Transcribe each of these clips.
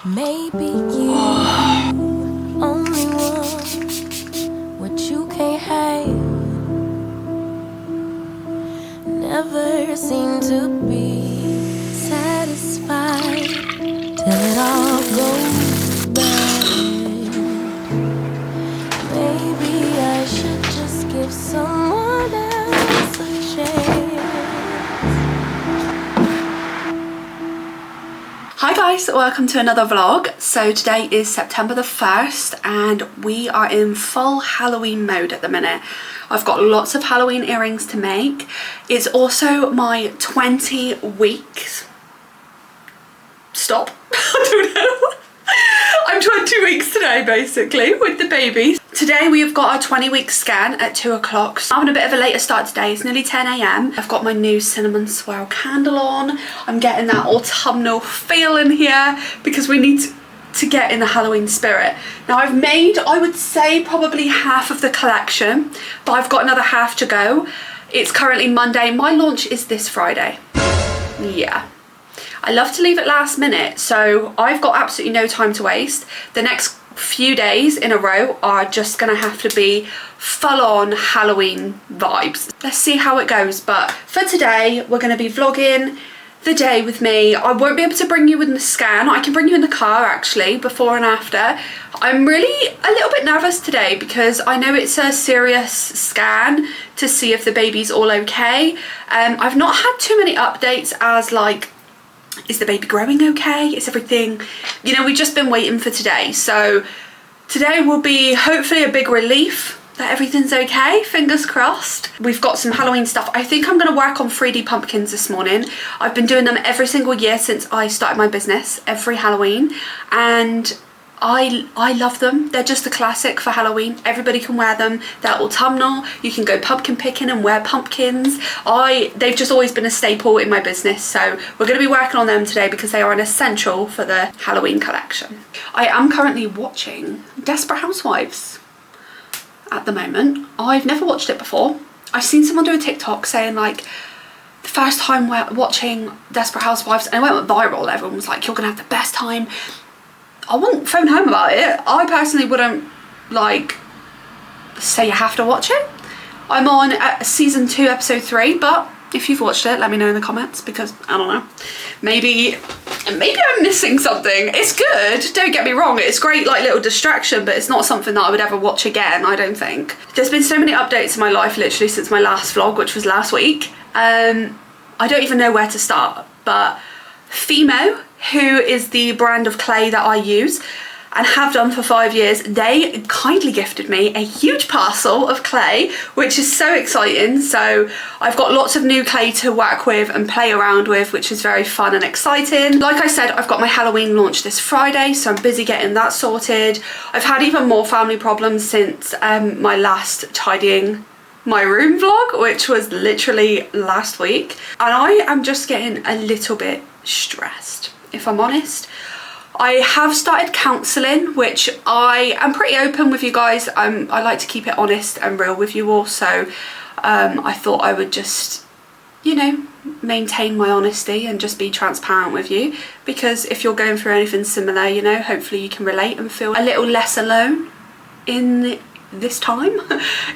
Maybe you only want what you can't have. Never seem to be satisfied till it all goes bad. Maybe I should just give someone else a chance. Hi guys, welcome to another vlog. So today is September the 1st and we are in full Halloween mode at the minute. I've got lots of Halloween earrings to make. It's also my 20 weeks. Stop. I don't know. I'm 20 weeks today basically with the baby. Today we have got our 20-week scan at 2 o'clock. So I'm having a bit of a later start today. It's nearly 10 a.m. I've got my new cinnamon swirl candle on. I'm getting that autumnal feel in here because we need to get in the Halloween spirit. Now I've made, I would say, probably half of the collection, but I've got another half to go. It's currently Monday. My launch is this Friday. Yeah. I love to leave it last minute, so I've got absolutely no time to waste. The next few days in a row are just gonna have to be full-on Halloween vibes. Let's see how it goes, but for today we're gonna be vlogging the day with me. I won't be able to bring you in the scan. I can bring you in the car actually, before and after. I'm really a little bit nervous today because I know it's a serious scan to see if the baby's all okay. I've not had too many updates as like, is the baby growing okay? Is everything, you know, we've just been waiting for today. So today will be hopefully a big relief that everything's okay, fingers crossed. We've got some Halloween stuff. I think I'm gonna work on 3D pumpkins this morning. I've been doing them every single year since I started my business, every Halloween. And I love them. They're just a classic for Halloween. Everybody can wear them. They're autumnal. You can go pumpkin picking and wear pumpkins. They've just always been a staple in my business. So we're going to be working on them today because they are an essential for the Halloween collection. I am currently watching Desperate Housewives at the moment. I've never watched it before. I've seen someone do a TikTok saying like, the first time we're watching Desperate Housewives, and it went viral. Everyone was like, you're going to have the best time. I wouldn't phone home about it. I personally wouldn't like say you have to watch it. I'm on season 2 episode 3, but if you've watched it, let me know in the comments because I don't know, maybe I'm missing something. It's good, don't get me wrong, it's great like little distraction, but it's not something that I would ever watch again, I don't think. There's been so many updates in my life literally since my last vlog, which was last week. I don't even know where to start, but Fimo, who is the brand of clay that I use and have done for 5 years, they kindly gifted me a huge parcel of clay, which is so exciting. So I've got lots of new clay to work with and play around with, which is very fun and exciting. Like I said, I've got my Halloween launch this Friday, so I'm busy getting that sorted. I've had even more family problems since my last tidying my room vlog, which was literally last week. And I am just getting a little bit stressed, if I'm honest. I have started counselling, which I am pretty open with you guys. I like to keep it honest and real with you all, so I thought I would just, you know, maintain my honesty and just be transparent with you, because if you're going through anything similar, you know, hopefully you can relate and feel a little less alone in this time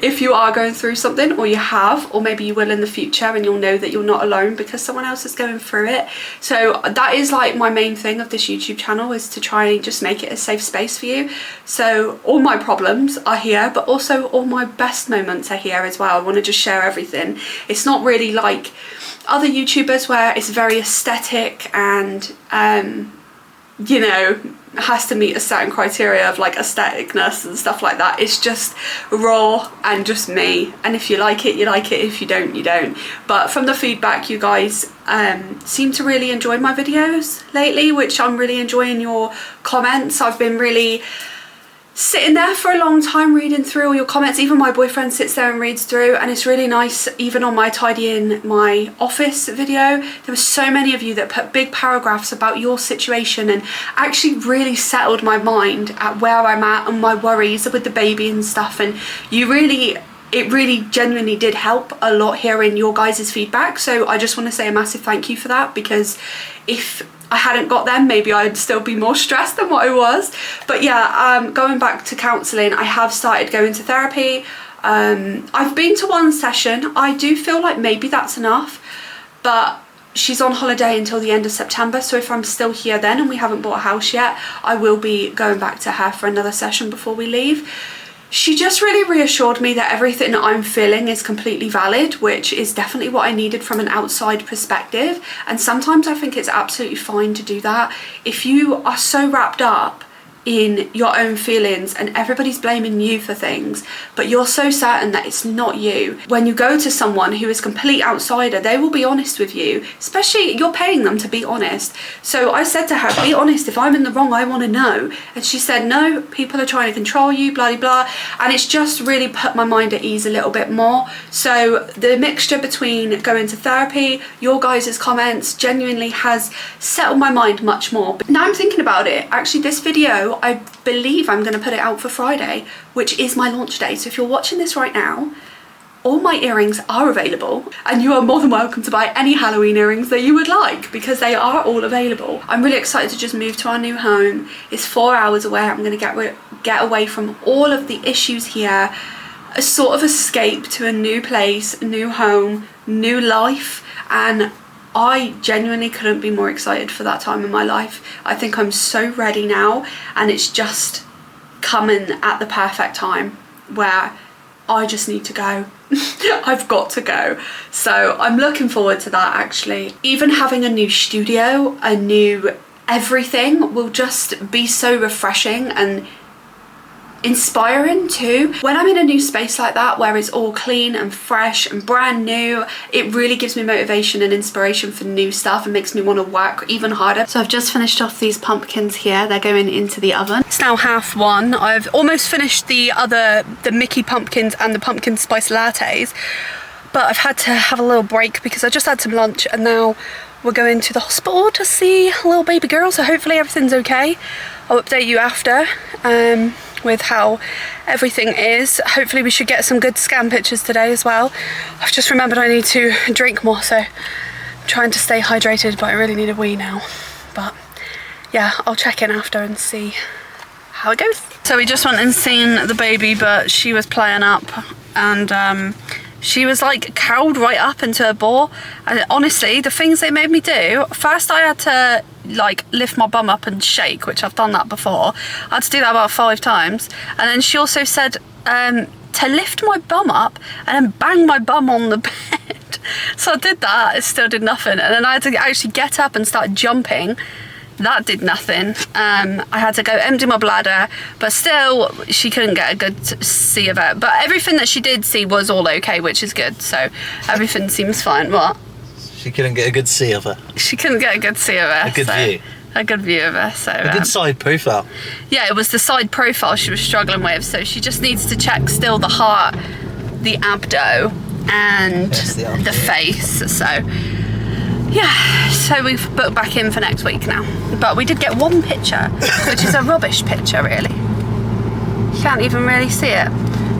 if you are going through something, or you have, or maybe you will in the future, and you'll know that you're not alone because someone else is going through it. So that is like my main thing of this YouTube channel, is to try and just make it a safe space for you. So all my problems are here, but also all my best moments are here as well. I want to just share everything. It's not really like other YouTubers where it's very aesthetic and you know, has to meet a certain criteria of like aestheticness and stuff like that. It's just raw and just me, and if you like it, you like it. If you don't, you don't. But from the feedback, you guys seem to really enjoy my videos lately, which I'm really enjoying your comments. I've been really sitting there for a long time reading through all your comments. Even my boyfriend sits there and reads through, and it's really nice. Even on my tidying my office video, there were so many of you that put big paragraphs about your situation and actually really settled my mind at where I'm at and my worries with the baby and stuff. And it really genuinely did help a lot hearing your guys' feedback. So I just want to say a massive thank you for that, because if I hadn't got them, maybe I'd still be more stressed than what I was. But yeah, going back to counselling, I have started going to therapy. I've been to one session. I do feel like maybe that's enough, but she's on holiday until the end of September, so if I'm still here then and we haven't bought a house yet, I will be going back to her for another session before we leave. She just really reassured me that everything that I'm feeling is completely valid, which is definitely what I needed from an outside perspective. And sometimes I think it's absolutely fine to do that. If you are so wrapped up in your own feelings and everybody's blaming you for things, but you're so certain that it's not you, when you go to someone who is a complete outsider, they will be honest with you, especially you're paying them to be honest. So I said to her, be honest, if I'm in the wrong, I want to know. And she said, no, people are trying to control you, blah, blah, blah. And it's just really put my mind at ease a little bit more. So the mixture between going to therapy, your guys' comments genuinely has settled my mind much more. But now I'm thinking about it, actually this video, I believe I'm going to put it out for Friday, which is my launch day. So if you're watching this right now, all my earrings are available and you are more than welcome to buy any Halloween earrings that you would like, because they are all available. I'm really excited to just move to our new home. It's 4 hours away. I'm going to get away from all of the issues here, a sort of escape to a new place, a new home, new life, and I genuinely couldn't be more excited for that time in my life. I think I'm so ready now, and it's just coming at the perfect time where I just need to go. I've got to go. So I'm looking forward to that actually. Even having a new studio, a new everything will just be so refreshing and inspiring too. When I'm in a new space like that where it's all clean and fresh and brand new, it really gives me motivation and inspiration for new stuff and makes me want to work even harder. So I've just finished off these pumpkins here. They're going into the oven. It's now 1:30. I've almost finished the Mickey pumpkins and the pumpkin spice lattes, but I've had to have a little break because I just had some lunch and now we're going to the hospital to see a little baby girl, so hopefully everything's okay. I'll update you after with how everything is. Hopefully we should get some good scan pictures today as well. I've just remembered I need to drink more, so I'm trying to stay hydrated, but I really need a wee now. But yeah, I'll check in after and see how it goes. So we just went and seen the baby, but she was playing up and she was like curled right up into a ball. And honestly, the things they made me do, first I had to like lift my bum up and shake, which I've done that before. I had to do that about 5 times. And then she also said to lift my bum up and then bang my bum on the bed. So I did that, it still did nothing. And then I had to actually get up and start jumping. That did nothing. I had to go empty my bladder, but still she couldn't get a good see of it. But everything that she did see was all okay, which is good. So everything seems fine. What? She couldn't get a good see of her. She couldn't get a good see of her. A good view. A good view of her. So a good side profile. Yeah, it was the side profile she was struggling with. So she just needs to check still the heart, the abdo, and the face. So yeah, so we've booked back in for next week now. But we did get one picture, which is a rubbish picture really. You can't even really see it.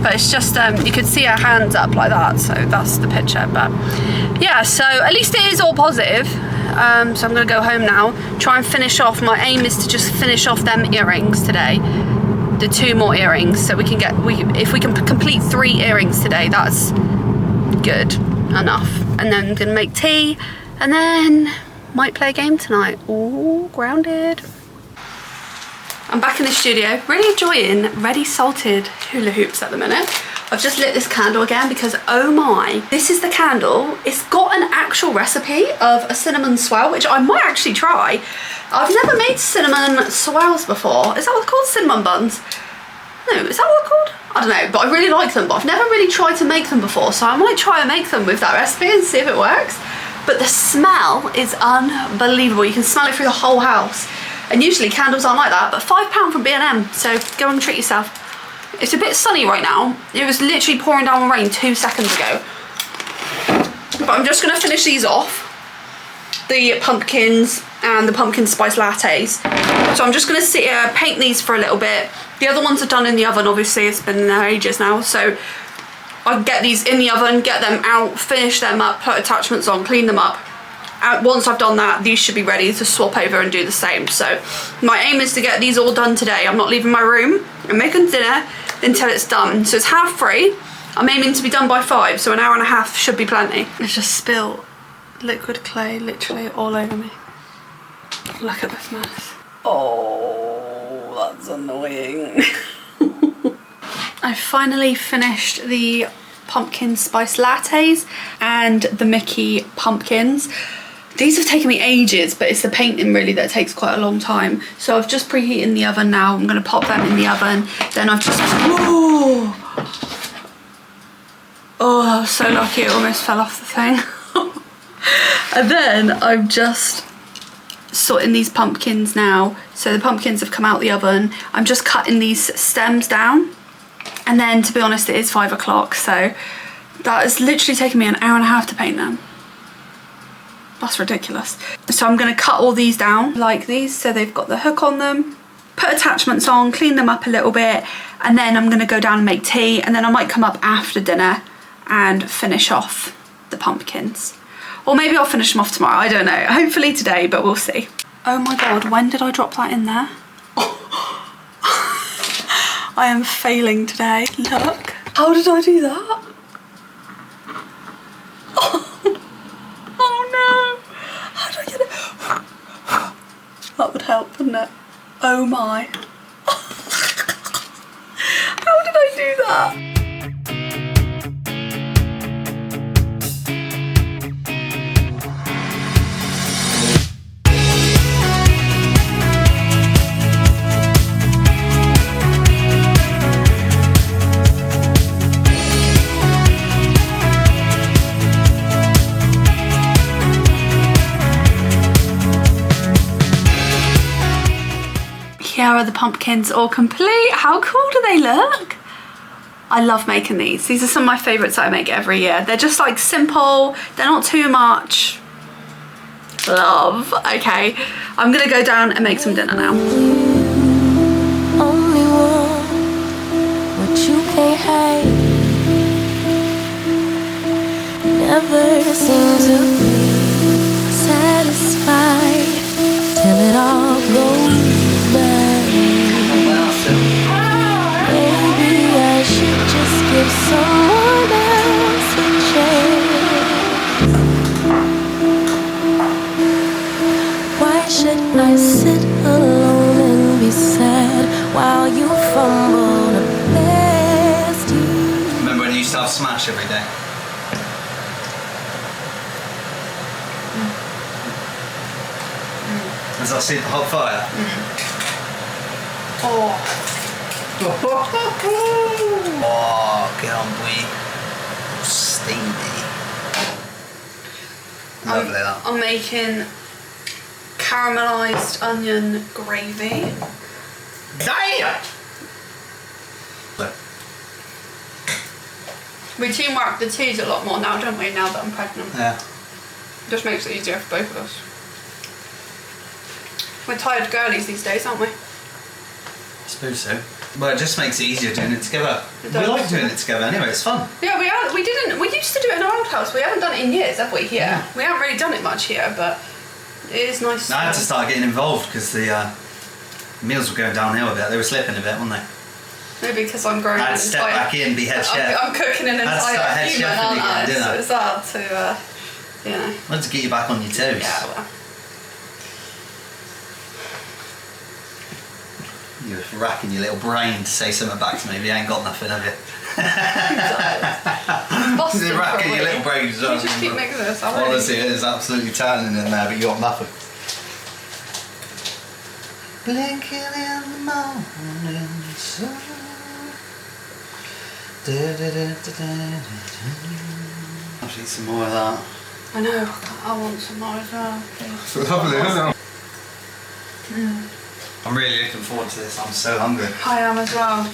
But it's just, you could see her hands up like that, so that's the picture. But yeah, so at least it is all positive. So I'm gonna go home now, try and finish off. My aim is to just finish off them earrings today. The 2 more earrings, so we can get, if we can complete 3 earrings today, that's good enough. And then I'm gonna make tea, and then might play a game tonight. Ooh, grounded. I'm back in the studio, really enjoying ready salted hula hoops at the minute. I've just lit this candle again because oh my, this is the candle. It's got an actual recipe of a cinnamon swirl, which I might actually try. I've never made cinnamon swirls before. Is that what they're called? Cinnamon buns? No, is that what they're called? I don't know, but I really like them, but I've never really tried to make them before, so I might try and make them with that recipe and see if it works. But the smell is unbelievable. You can smell it through the whole house. And usually candles aren't like that, but £5 from B&M, so go and treat yourself. It's a bit sunny right now. It was literally pouring down rain 2 seconds ago. But I'm just gonna finish these off. The pumpkins and the pumpkin spice lattes. So I'm just gonna sit here, paint these for a little bit. The other ones are done in the oven, obviously, it's been in there ages now, so I'll get these in the oven, get them out, finish them up, put attachments on, clean them up, once I've done that, these should be ready to swap over and do the same. So my aim is to get these all done today. I'm not leaving my room. I'm making dinner until it's done. So it's 3:30. I'm aiming to be done by 5, so an hour and a half should be plenty. It's just spilled liquid clay literally all over me. Look at this mess. Oh, that's annoying. I finally finished the pumpkin spice lattes and the Mickey pumpkins. These have taken me ages, but it's the painting really that takes quite a long time. So I've just preheated the oven now. I'm gonna pop them in the oven. Then I've just, oh, that was so lucky, it almost fell off the thing. And then I'm just sorting these pumpkins now. So the pumpkins have come out the oven. I'm just cutting these stems down. And then, to be honest, it is 5 o'clock, so that has literally taken me an hour and a half to paint them. That's ridiculous. So I'm gonna cut all these down like these, so they've got the hook on them, put attachments on, clean them up a little bit, and then I'm gonna go down and make tea, and then I might come up after dinner and finish off the pumpkins. Or maybe I'll finish them off tomorrow, I don't know. Hopefully today, but we'll see. Oh my God, when did I drop that in there? I am failing today. Look. How did I do that? Oh no. How did I get it? That would help, wouldn't it? Oh my. How did I do that? Here are the pumpkins all complete. How cool do they look? I love making these. These are some of my favourites that I make every year. They're just like simple, they're not too much. Love. Okay, I'm gonna go down and make some dinner now. Only one, what you can't hide. Never seem to be satisfied till it all goes bad. Maybe I should just give someone else a chance. Why should I sit alone and be sad while you fumble the best you? Remember when you used to have Smash every day? As I see the hot fire. Oh. Oh, get on, boy. Steamy. Lovely that. I'm making caramelised onion gravy. Damn! We teamwork the teas a lot more now, don't we, now that I'm pregnant? Yeah. Just makes it easier for both of us. We're tired girlies these days, aren't we? I suppose so. Well, it just makes it easier doing it together. It We does. like doing it together anyway, it's fun. Yeah, we used to do it in our old house. We haven't done it in years, have we, here? Yeah. We haven't really done it much here, but it is nice. Now I had to start getting involved because the meals were going downhill a bit. They were slipping a bit, weren't they? Maybe because I'm growing I had an to step entire... back in, be head chef. I'm cooking an I had to start entire head human, chefing aren't I? again, didn't So I? it's hard to, you know... I had to get you back on your toes. Yeah, well... You're racking your little brain to say something back to me, but you ain't got nothing, have you? Busted, You're racking probably. your little brain. You just keep making this. Honestly, it is absolutely turning in there, but you got nothing. Blinking in the morning sun. I'll eat some more of that. I know, I want some more as well. It's lovely, isn't it? I'm really looking forward to this. I'm so hungry. I am as well.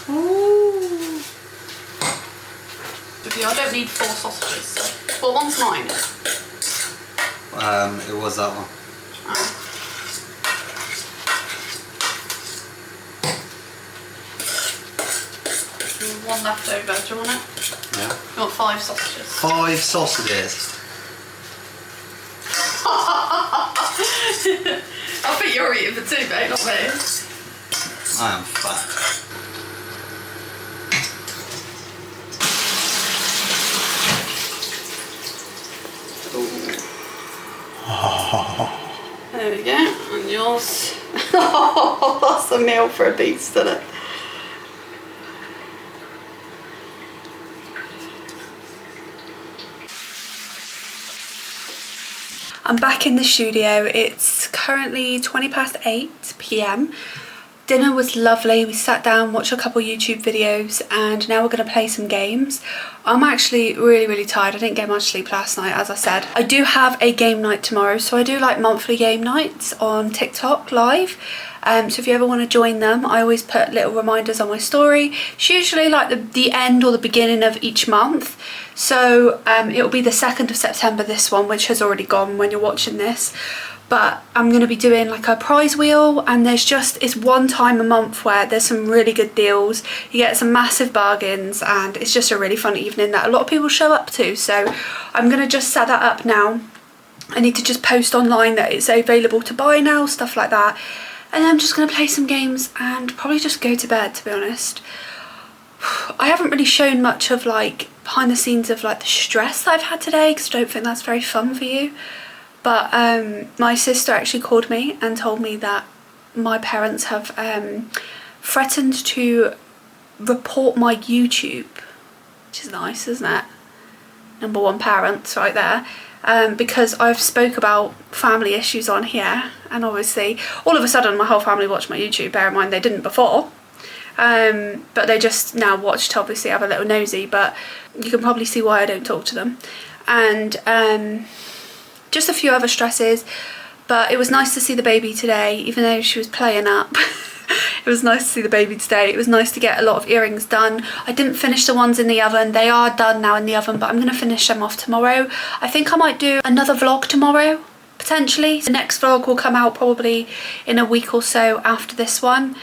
Ooh. I don't need 4 sausages, so. Well, one's mine. It was that one. one left over. Do you want it? Yeah. You want 5 sausages? 5 sausages. I think you're eating for 2, mate, not me. I am fat. There we go, and yours. That's a meal for a beast, isn't it? I'm back in the studio. It's currently 8 p.m. Dinner was lovely. We sat down, watched a couple YouTube videos, and now we're going to play some games. I'm actually really tired. I didn't get much sleep last night, as I said. I do have a game night tomorrow, so I do like monthly game nights on TikTok live. So if you ever want to join them, I always put little reminders on my story. It's usually like the end or the beginning of each month. So it'll be the 2nd of September, this one, which has already gone when you're watching this. But I'm going to be doing like a prize wheel, and it's one time a month where there's some really good deals. You get some massive bargains, and it's just a really fun evening that a lot of people show up to. So I'm going to just set that up now. I need to just post online that it's available to buy now, stuff like that. And then I'm just going to play some games and probably just go to bed, to be honest. I haven't really shown much of like behind the scenes of like the stress that I've had today, because I don't think that's very fun for you. But my sister actually called me and told me that my parents have threatened to report my YouTube, which is nice, isn't it? Number 1 parents right there. Because I've spoke about family issues on here, and obviously all of a sudden my whole family watched my YouTube. Bear in mind they didn't before, but they just now watched to obviously have a little nosy, but you can probably see why I don't talk to them. And just a few other stresses, but it was nice to see the baby today, even though she was playing up. It was nice to see the baby today. It was nice to get a lot of earrings done. I didn't finish the ones in the oven. They are done now in the oven, but I'm going to finish them off tomorrow. I think I might do another vlog tomorrow, potentially. The next vlog will come out probably in a week or so after this one.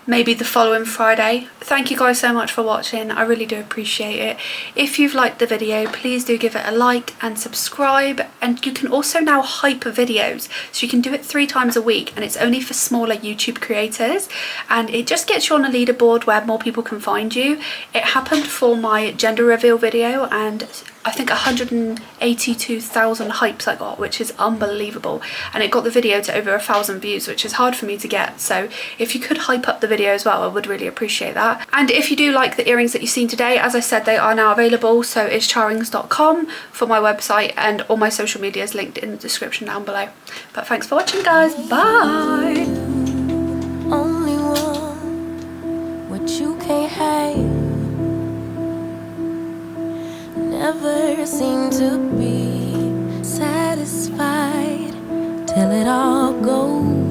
Maybe the following Friday. Thank you guys so much for watching. I really do appreciate it. If you've liked the video, please do give it a like and subscribe. And you can also now hype videos, so you can do it 3 times a week, and it's only for smaller YouTube creators, and it just gets you on a leaderboard where more people can find you. It happened for my gender reveal video, and I think 182,000 hypes I got, which is unbelievable, and it got the video to over 1,000 views, which is hard for me to get. So if you could hype up the video as well, I would really appreciate that. And if you do like the earrings that you've seen today, as I said, they are now available. So it's charrings.com for my website, and all my social media is linked in the description down below. But thanks for watching, guys. Bye. Only one, what you can't have. Never seem to be satisfied till it all goes.